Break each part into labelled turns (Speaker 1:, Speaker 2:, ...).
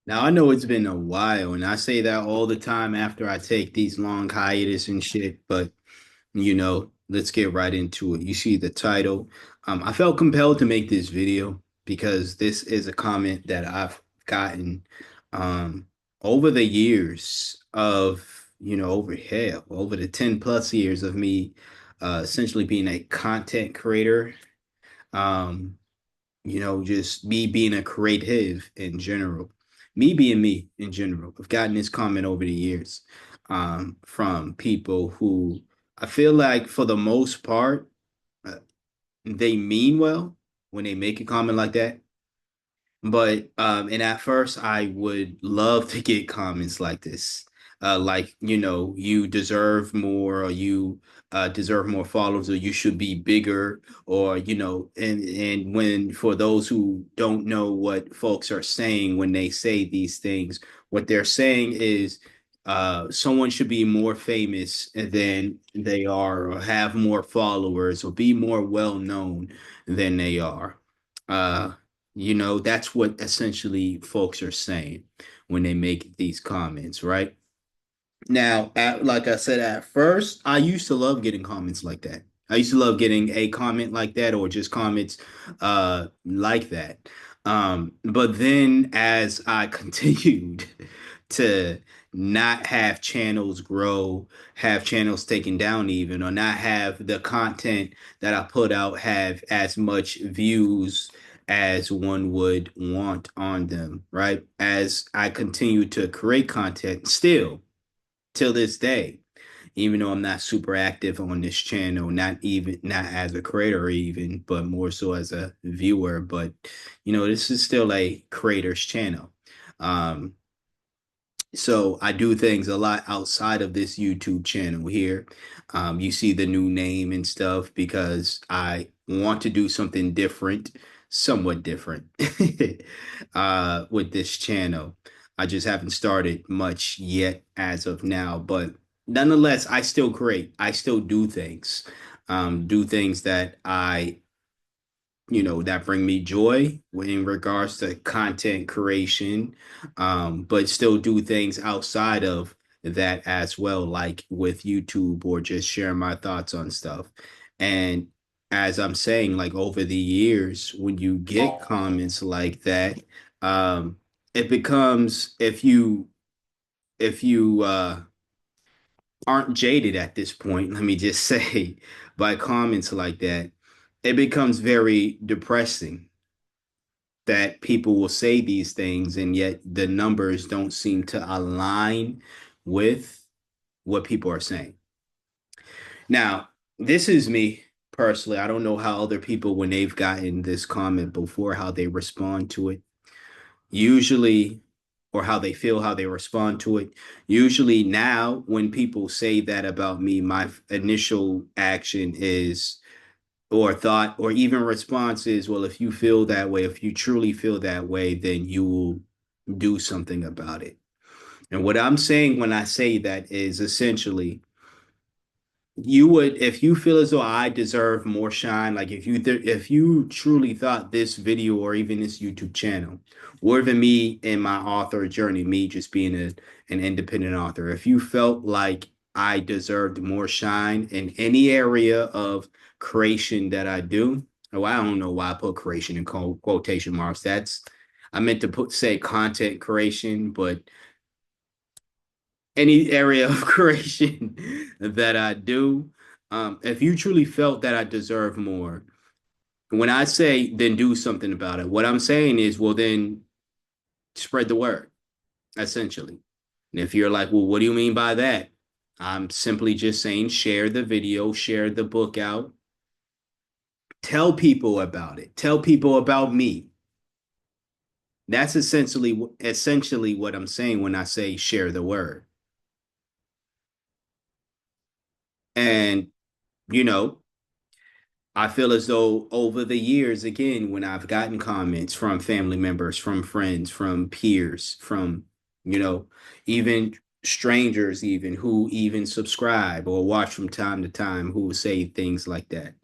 Speaker 1: Now I know it's been a while, and I say that all the time after I take these long hiatus and shit, but let's get right into it. You see the title. I felt compelled to make this video because this is a comment that I've gotten um over the years of, over the 10 plus years of me essentially being a content creator. Um, just me being a creative in general, me being me in general. I've gotten this comment over the years from people who I feel like, for the most part, uh, they mean well when they make a comment like that. But and at first I would love to get comments like this. Like, you deserve more, or you deserve more followers, or you should be bigger, or and when, for those who don't know what folks are saying when they say these things, what they're saying is someone should be more famous than they are, or have more followers, or be more well known than they are. Uh, that's what essentially folks are saying when they make these comments, right? Now, like I said, at first, I used to love getting comments like that. I used to love getting a comment like that, or just comments like that. But then as I continued to not have channels grow, have channels taken down even, or not have the content that I put out have as much views as one would want on them, right? As I continue to create content still till this day, even though I'm not super active on this channel, not as a creator even, but more so as a viewer. But this is still a creator's channel. Um, so I do things a lot outside of this YouTube channel here. You see the new name and stuff because I want to do something different, somewhat different, with this channel. I just haven't started much yet as of now, but nonetheless, I still create. I still do things that that bring me joy in regards to content creation, but still do things outside of that as well, like with YouTube, or just share my thoughts on stuff. And as I'm saying, like, over the years, when you get comments like that, um, it becomes, if you aren't jaded at this point, let me just say, by comments like that, it becomes very depressing that people will say these things, and yet the numbers don't seem to align with what people are saying. Now, this is me personally. I don't know how other people, when they've gotten this comment before, how they respond to it. Usually, or how they feel, how they respond to it. Usually, now, when people say that about me, my initial action is, or thought, or even response is, well, if you feel that way, if you truly feel that way, then you will do something about it. And what I'm saying when I say that is, essentially, you would, if you feel as though I deserve more shine, like, if you truly thought this video, or even this YouTube channel, or even me in my author journey, me just being an independent author, if you felt like I deserved more shine in any area of creation that I do, oh, I don't know why I put creation in quotation marks. That's, I meant to say content creation, but any area of creation that I do. If you truly felt that I deserve more, when I say then do something about it, what I'm saying is, well, then spread the word, essentially. And if you're like, well, what do you mean by that? I'm simply just saying, share the video, share the book out, tell people about it, tell people about me. That's essentially what I'm saying when I say share the word. And you know, I feel as though over the years, again, when I've gotten comments from family members, from friends, from peers, from, you know, even strangers, even who even subscribe or watch from time to time, who will say things like that.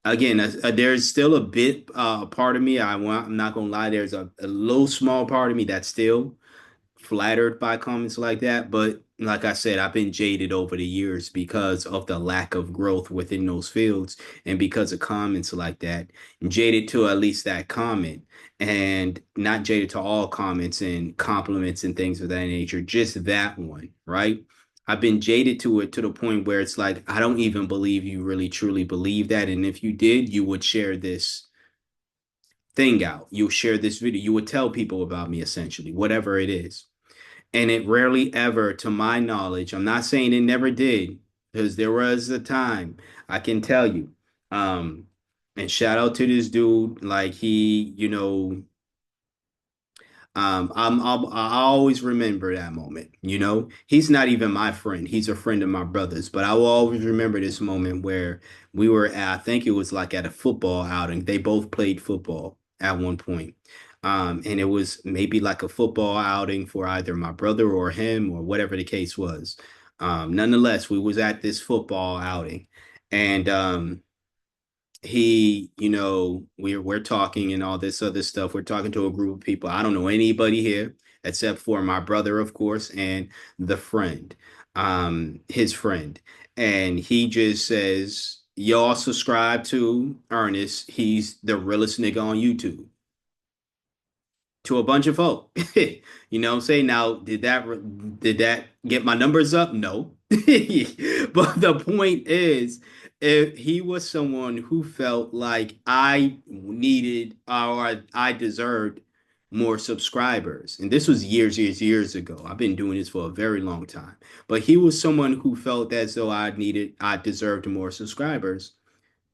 Speaker 1: Again, there's still a bit part of me. I'm not gonna lie. There's a little small part of me that's still flattered by comments like that. But like I said, I've been jaded over the years because of the lack of growth within those fields and because of comments like that. Jaded to at least that comment and not jaded to all comments and compliments and things of that nature, just that one, right? I've been jaded to it to the point where it's like, I don't even believe you really truly believe that. And if you did, you would share this thing out. You'll share this video. You would tell people about me, essentially, whatever it is. And it rarely ever, to my knowledge, I'm not saying it never did, because there was a time I can tell you. Um, and shout out to this dude, like he, I always remember that moment. He's not even my friend. He's a friend of my brother's, but I will always remember this moment where we were at, I think it was like at a football outing. They both played football at one point. And it was maybe like a football outing for either my brother or him or whatever the case was. Nonetheless, we was at this football outing and, we're talking and all this other stuff. We're talking to a group of people. I don't know anybody here except for my brother, of course, and the friend, his friend. And he just says, y'all subscribe to Ernest. He's the realest nigga on YouTube to a bunch of folk. You know what I'm saying? Now, did that get my numbers up? No. But the point is, if he was someone who felt like I needed or I deserved more subscribers, and this was years ago. I've been doing this for a very long time. But he was someone who felt as though I deserved more subscribers.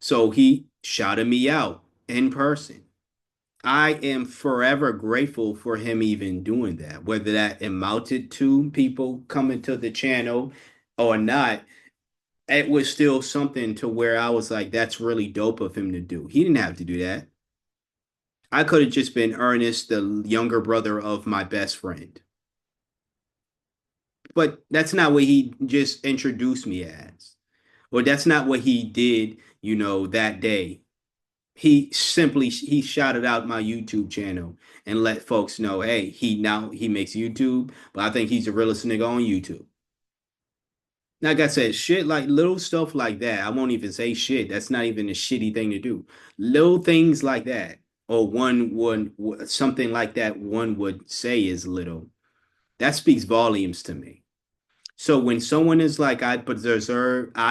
Speaker 1: So he shouted me out in person. I am forever grateful for him even doing that, whether that amounted to people coming to the channel or not. It was still something to where I was like, that's really dope of him to do. He didn't have to do that. I could have just been Ernest, the younger brother of my best friend. But that's not what he just introduced me as. Or that's not what he did, that day. He shouted out my YouTube channel and let folks know, hey, he makes YouTube, but I think he's the realest nigga on YouTube. Like I said, shit like little stuff like that. I won't even say shit. That's not even a shitty thing to do. Little things like that, or something like that one would say is little. That speaks volumes to me. So when someone is like, I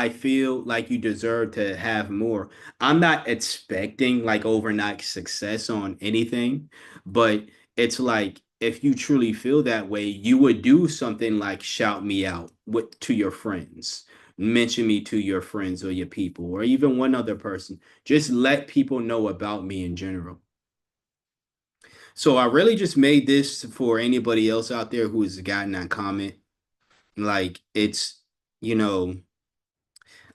Speaker 1: feel like you deserve to have more. I'm not expecting like overnight success on anything, but it's like if you truly feel that way, you would do something like shout me out to your friends, mention me to your friends or your people, or even one other person. Just let people know about me in general. So I really just made this for anybody else out there who has gotten that comment. Like you know,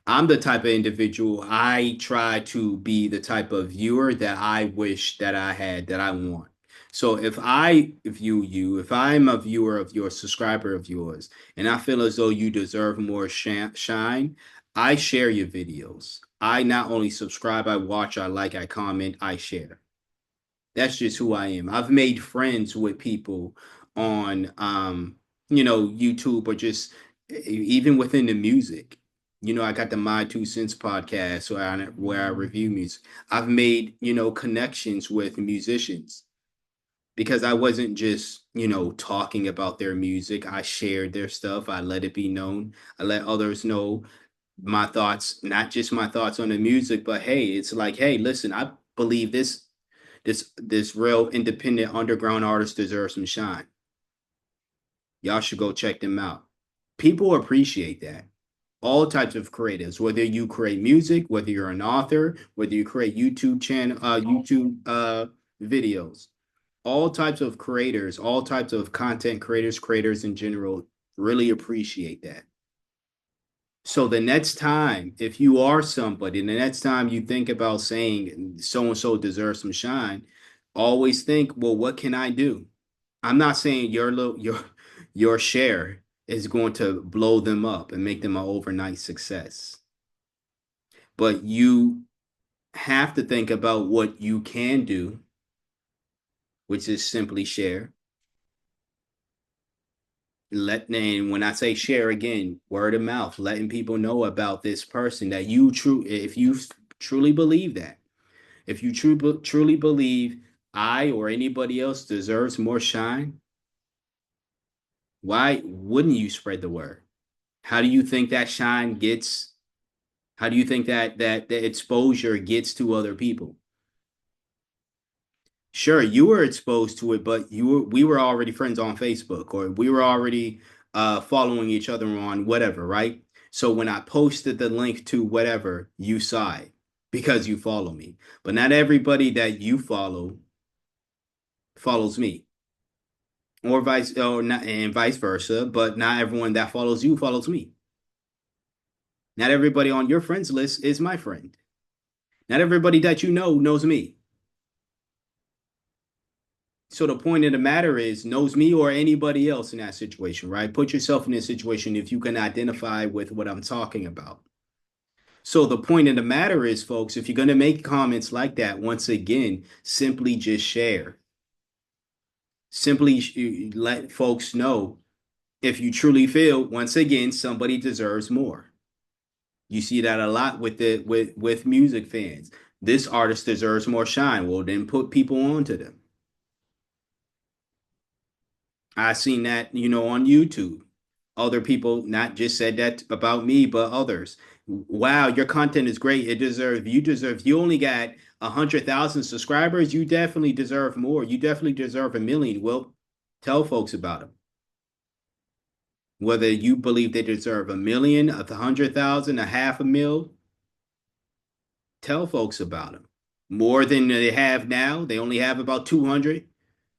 Speaker 1: I'm the type of individual, I try to be the type of viewer that I wish that I had, that I want. So if I view you, if I'm a viewer of your subscriber of yours, and I feel as though you deserve more shine, I share your videos. I not only subscribe, I watch, I like, I comment, I share. That's just who I am. I've made friends with people on YouTube or just even within the music. I got the My Two Cents podcast where I review music. I've made, connections with musicians because I wasn't just, talking about their music. I shared their stuff. I let it be known. I let others know my thoughts, not just my thoughts on the music, but hey, it's like, hey, listen, I believe this real independent underground artist deserves some shine. Y'all should go check them out. People appreciate that. All types of creatives, whether you create music, whether you're an author, whether you create YouTube videos, all types of creators, all types of content creators in general really appreciate that. So the next time, if you are somebody, the next time you think about saying so and so deserves some shine, always think, well, what can I do? I'm not saying your share is going to blow them up and make them an overnight success, but have to think about what you can do, which is simply share. And when I say share again, word of mouth, letting people know about this person that you true if you truly believe that. If you truly believe I or anybody else deserves more shine, why wouldn't you spread the word? How do you think that shine gets how do you think that the exposure gets to other people? Sure, you were exposed to it, but we were already friends on Facebook, or we were already following each other on whatever, right? So when I posted the link to whatever, you saw it because you follow me. But not everybody that you follows me, or not, and vice versa. But not everyone that follows you follows me. Not everybody on your friends list is my friend. Not everybody that you know knows me. So the point of the matter is knows me or anybody else in that situation, right? Put yourself in this situation if you can identify with what I'm talking about. So the point of the matter is, folks, if you're going to make comments like that, once again, simply just share. Simply let folks know if you truly feel, once again, somebody deserves more. You see that a lot with with music fans. This artist deserves more shine. Well, then put people onto them. I seen that, on YouTube. Other people not just said that about me, but others. Wow, your content is great. You only got 100,000 subscribers. You definitely deserve more. You definitely deserve 1 million. Well, tell folks about them. Whether you believe they deserve 1 million, 100,000, a half a mil, tell folks about them. More than they have now. They only have about 200.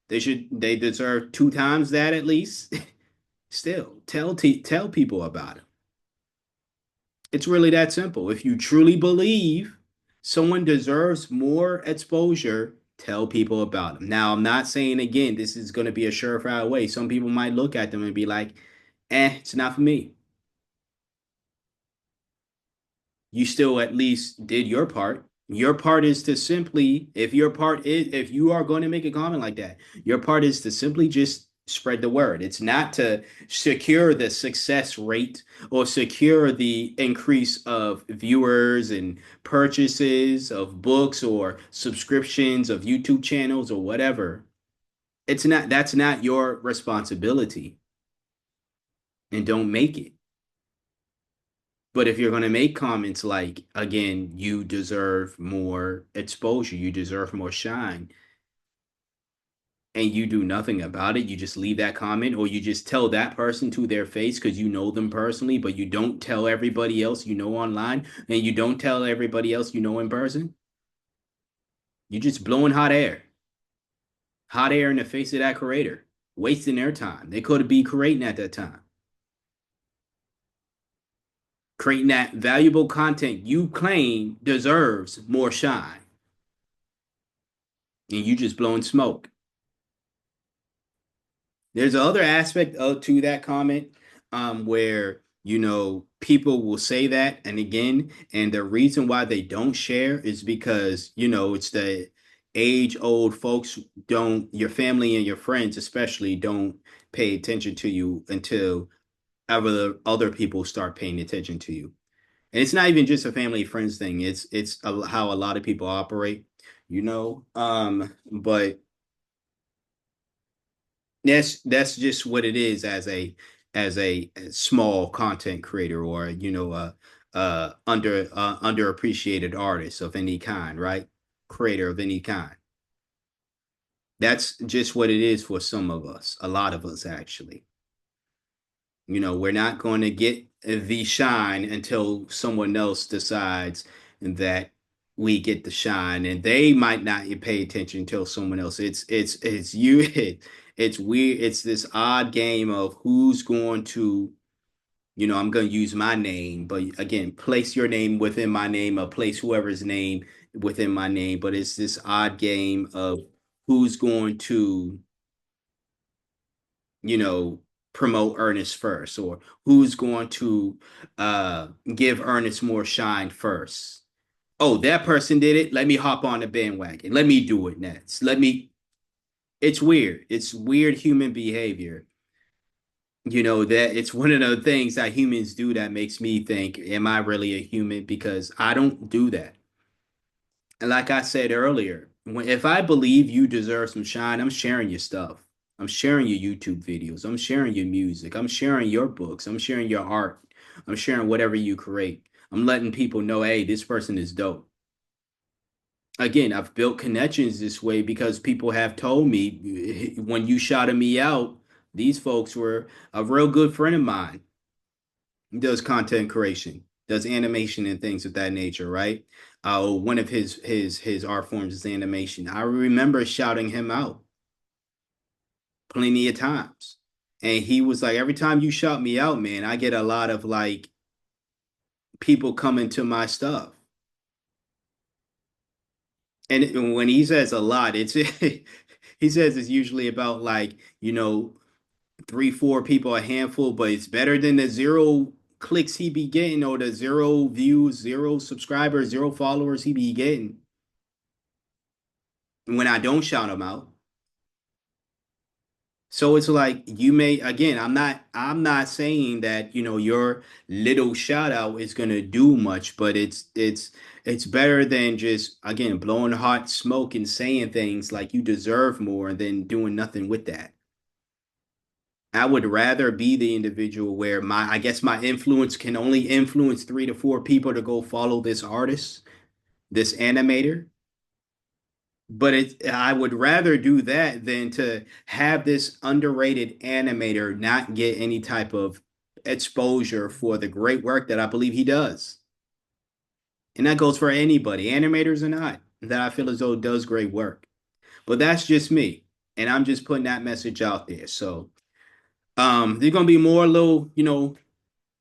Speaker 1: They deserve two times that at least. Still, tell people about it. It's really that simple. If you truly believe someone deserves more exposure, tell people about them. Now, I'm not saying again this is going to be a surefire way. Some people might look at them and be like, it's not for me. You still at least did your part. Your part is to simply, if you are going to make a comment like that, your part is to simply just spread the word. It's not to secure the success rate or secure the increase of viewers and purchases of books or subscriptions of YouTube channels or whatever. That's not your responsibility, and don't make it. But if you're going to make comments like, again, you deserve more exposure, you deserve more shine, and you do nothing about it, you just leave that comment, or you just tell that person to their face because you know them personally, but you don't tell everybody else you know online, and you don't tell everybody else you know in person, you're just blowing hot air in the face of that creator, wasting their time. They could be creating at that time, creating that valuable content you claim deserves more shine, and you just blowing smoke. There's another aspect to that comment, where people will say that, and again, and the reason why they don't share is because it's the age old folks, don't your family and your friends especially don't pay attention to you until other people start paying attention to you. And it's not even just a family friends thing. It's how a lot of people operate, but that's just what it is as a small content creator, or underappreciated artist of any kind, right? Creator of any kind. That's just what it is for some of us, a lot of us actually. We're not going to get the shine until someone else decides that we get the shine, and they might not pay attention until someone else. It's you. It's weird. It's this odd game of who's going to, I'm going to use my name, but again, place your name within my name, or place whoever's name within my name. But it's this odd game of who's going to you know, promote Ernest first, or who's going to give Ernest more shine first. Oh, that person did it. Let me hop on the bandwagon. Let me do it next. Let me. It's weird. It's weird human behavior. You know, that it's one of the things that humans do that makes me think, am I really a human? Because I don't do that. And like I said earlier, if I believe you deserve some shine, I'm sharing your stuff. I'm sharing your YouTube videos. I'm sharing your music. I'm sharing your books. I'm sharing your art. I'm sharing whatever you create. I'm letting people know, hey, this person is dope. Again, I've built connections this way because people have told me when you shouted me out, these folks were a real good friend of mine. He does content creation, does animation and things of that nature, right? One of his art forms is animation. I remember shouting him out plenty of times. And he was like, every time you shout me out, man, I get a lot of like people coming to my stuff. And when he says a lot, it's he says it's usually about like, three, four people, a handful, but it's better than the zero clicks he be getting or the zero views, zero subscribers, zero followers he be getting when I don't shout him out. So it's like you may again, I'm not saying that, your little shout out is gonna do much, but it's better than just again blowing hot smoke and saying things like you deserve more than doing nothing with that. I would rather be the individual where I guess my influence can only influence three to four people to go follow this artist, this animator. But I would rather do that than to have this underrated animator not get any type of exposure for the great work that I believe he does. And that goes for anybody, animators or not, that I feel as though does great work. But that's just me. And I'm just putting that message out there. So there's gonna be more little,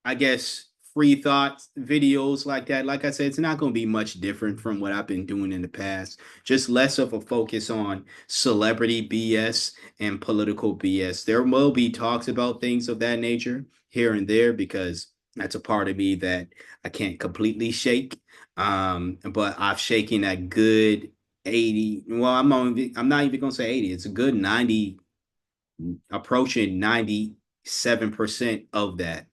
Speaker 1: I guess, free thoughts videos like that. Like I said, it's not going to be much different from what I've been doing in the past. Just less of a focus on celebrity BS and political BS. There will be talks about things of that nature here and there because that's a part of me that I can't completely shake. But I've shaken a good 80. Well, I'm not even going to say 80. It's a good 90, approaching 97% of that,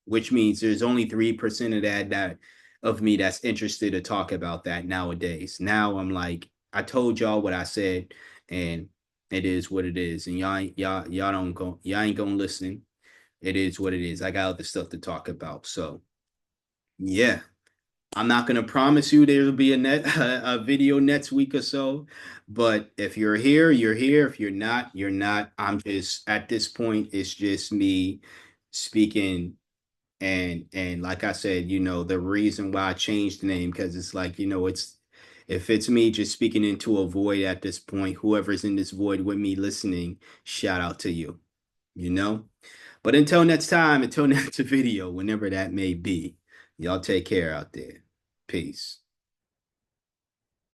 Speaker 1: which means there's only 3% of that of me that's interested to talk about that nowadays. Now I'm like, I told y'all what I said, and it is what it is. And y'all don't go, y'all ain't gonna listen. It is what it is. I got other stuff to talk about. So yeah. I'm not gonna promise you there'll be a video next week or so, but if you're here, you're here. If you're not, you're not. I'm just at this point, it's just me speaking. And like I said, the reason why I changed the name because it's like, it's if it's me just speaking into a void at this point, whoever's in this void with me listening, shout out to you, you know? But until next time, until next video, whenever that may be, y'all take care out there. Peace.